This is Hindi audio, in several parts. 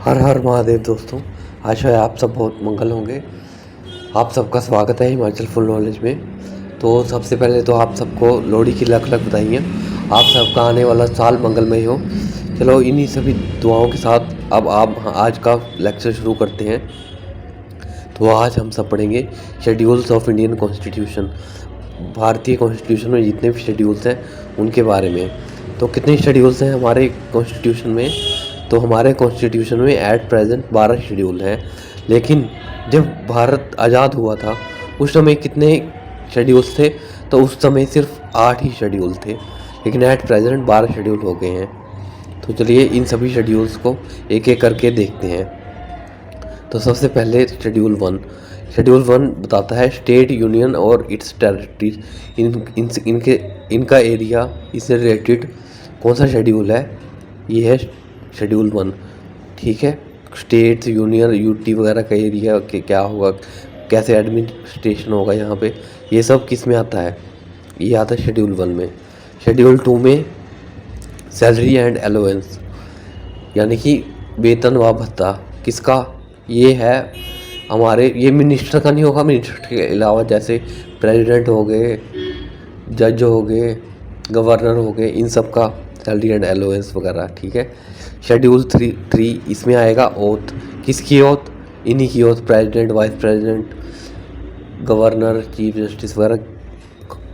हर हर महादेव दोस्तों। आशा है आप सब बहुत मंगल होंगे। आप सबका स्वागत है हिमाचल फुल नॉलेज में। तो सबसे पहले तो आप सबको लोहड़ी की लख लख बधाइयाँ। आप सबका आने वाला साल मंगलमय हो। चलो इन्हीं सभी दुआओं के साथ अब आप आज का लेक्चर शुरू करते हैं। तो आज हम सब पढ़ेंगे शेड्यूल्स ऑफ इंडियन कॉन्स्टिट्यूशन। भारतीय कॉन्स्टिट्यूशन में जितने भी शेड्यूल्स हैं उनके बारे में। तो कितने शेड्यूल्स हैं हमारे कॉन्स्टिट्यूशन में? तो हमारे कॉन्स्टिट्यूशन में एट प्रेजेंट 12 शेड्यूल हैं। लेकिन जब भारत आज़ाद हुआ था उस समय कितने शेड्यूल्स थे? तो उस समय सिर्फ 8 ही शेड्यूल थे, लेकिन एट प्रेजेंट 12 शेड्यूल हो गए हैं। तो चलिए इन सभी शेड्यूल्स को एक एक करके देखते हैं। तो सबसे पहले शेड्यूल वन बताता है स्टेट यूनियन और इट्स टेरिटरीज। इनका एरिया, इससे रिलेटेड कौन सा शेड्यूल है? ये है शेड्यूल 1। ठीक है, स्टेट्स, यूनियन, यूटी वगैरह का एरिया के क्या होगा, कैसे एडमिनिस्ट्रेशन होगा यहाँ पे, ये सब किस में आता है? ये आता है शेड्यूल 1 में। शेड्यूल 2 में सैलरी एंड अलाउंस, यानी कि वेतन व भत्ता किसका? ये है हमारे, ये मिनिस्टर का नहीं होगा, मिनिस्टर के अलावा जैसे प्रेसिडेंट हो गए, जज हो गए, गवर्नर हो गए, इन सब का सैलरी एंड अलाउंस वगैरह। ठीक है। शेड्यूल थ्री इसमें आएगा ओथ। किसकी ओथ? इन्हीं की oath, president, vice president, governor, chief justice वगैरह।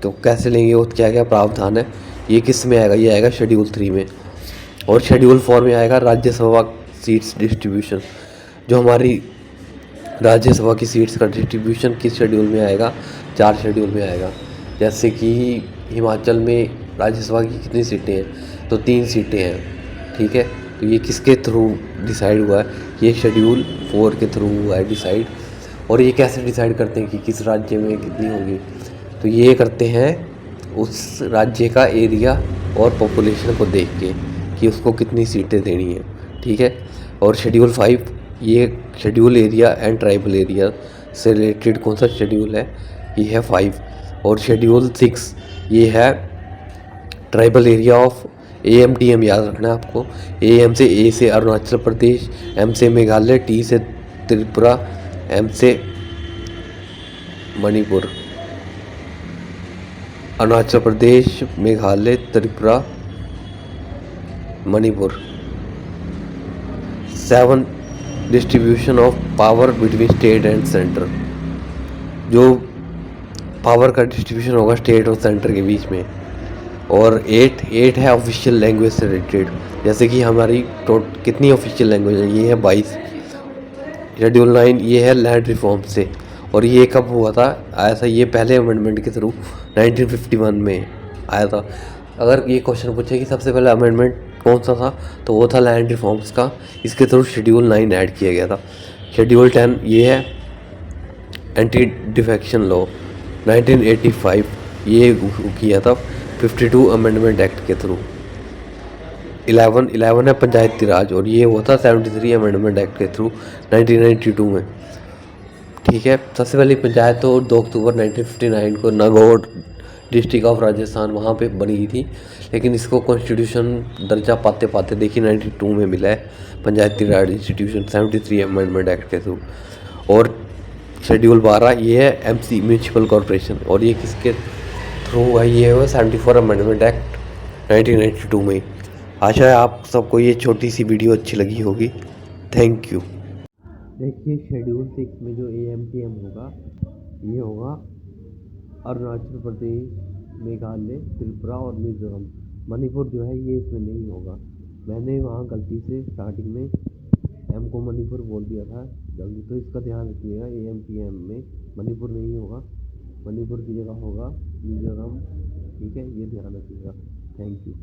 तो कैसे लेंगे ओथ, क्या क्या प्रावधान है, ये किस में आएगा? ये आएगा शेड्यूल 3 में। और शेड्यूल 4 में आएगा राज्यसभा सीट्स डिस्ट्रीब्यूशन। जो हमारी राज्यसभा की सीट्स का डिस्ट्रीब्यूशन किस शेड्यूल में आएगा? 4 शेड्यूल में आएगा। जैसे कि हिमाचल में राज्यसभा की कितनी सीटें हैं? तो 3 सीटें हैं। ठीक है। तो ये किसके थ्रू डिसाइड हुआ है? ये शेड्यूल 4 के थ्रू हुआ है डिसाइड। और ये कैसे डिसाइड करते हैं कि किस राज्य में कितनी होगी? तो ये करते हैं उस राज्य का एरिया और पॉपुलेशन को देख के कि उसको कितनी सीटें देनी है। ठीक है। और शेड्यूल 5, ये schedule area and tribal area से रिलेटेड कौन सा शेड्यूल है? ये है 5। और शेड्यूल 6 ये है ट्राइबल एरिया ऑफ AMTM, याद रखना है आपको। AM से, A से अरुणाचल प्रदेश, M से मेघालय, T से त्रिपुरा, M से Manipur. Arunachal Pradesh, Meghalaya, Tripura, Manipur. 7 distribution of power between state and centre. जो पावर का डिस्ट्रीब्यूशन होगा स्टेट और सेंटर के बीच में। और 8 है ऑफिशियल लैंग्वेज से रिलेटेड। जैसे कि हमारी कितनी ऑफिशियल लैंग्वेज है? ये है 22। शेड्यूल 9 ये है लैंड रिफॉर्म से। और ये कब हुआ था? आया था ये पहले अमेंडमेंट के थ्रू 1951 में आया था। अगर ये क्वेश्चन पूछे कि सबसे पहला अमेंडमेंट कौन सा था, तो वो था लैंड रिफॉर्म्स का। इसके थ्रू शेड्यूल 9 ऐड किया गया था। शेड्यूल 10 ये है एंटी डिफेक्शन लॉ, 1985 ये किया था 52 अमेंडमेंट एक्ट के थ्रू। 11 है पंचायती राज, और ये हुआ था 73 अमेंडमेंट एक्ट के थ्रू 1992 में। ठीक है। सबसे पहले पंचायत तो 2 अक्टूबर 1959 को नागौर डिस्ट्रिक्ट ऑफ राजस्थान वहाँ पे बनी थी। लेकिन इसको कॉन्स्टिट्यूशन दर्जा पाते पाते देखिए 92 में मिला है पंचायती राज इंस्टीट्यूशन 73 अमेंडमेंट एक्ट के थ्रू। और शेड्यूल 12 ये है MC म्यूनसिपल कॉरपोरेशन, और ये किसके थ्रू है? ये है 74 अमेंडमेंट एक्ट 1992 में। आशा है आप सबको ये छोटी सी वीडियो अच्छी लगी होगी। Thank you. देखिए शेड्यूल 6 में जो AMTM होगा, ये होगा अरुणाचल प्रदेश, मेघालय, त्रिपुरा और मिजोरम। मणिपुर जो है ये इसमें नहीं होगा। मैंने वहाँ गलती से स्टार्टिंग में M को मणिपुर बोल दिया था जल्दी, तो इसका ध्यान रखिएगा। AMTM में मणिपुर नहीं होगा, मणिपुर की जगह होगा मिजोरम। ठीक है, ये ध्यान रखिएगा। Thank you.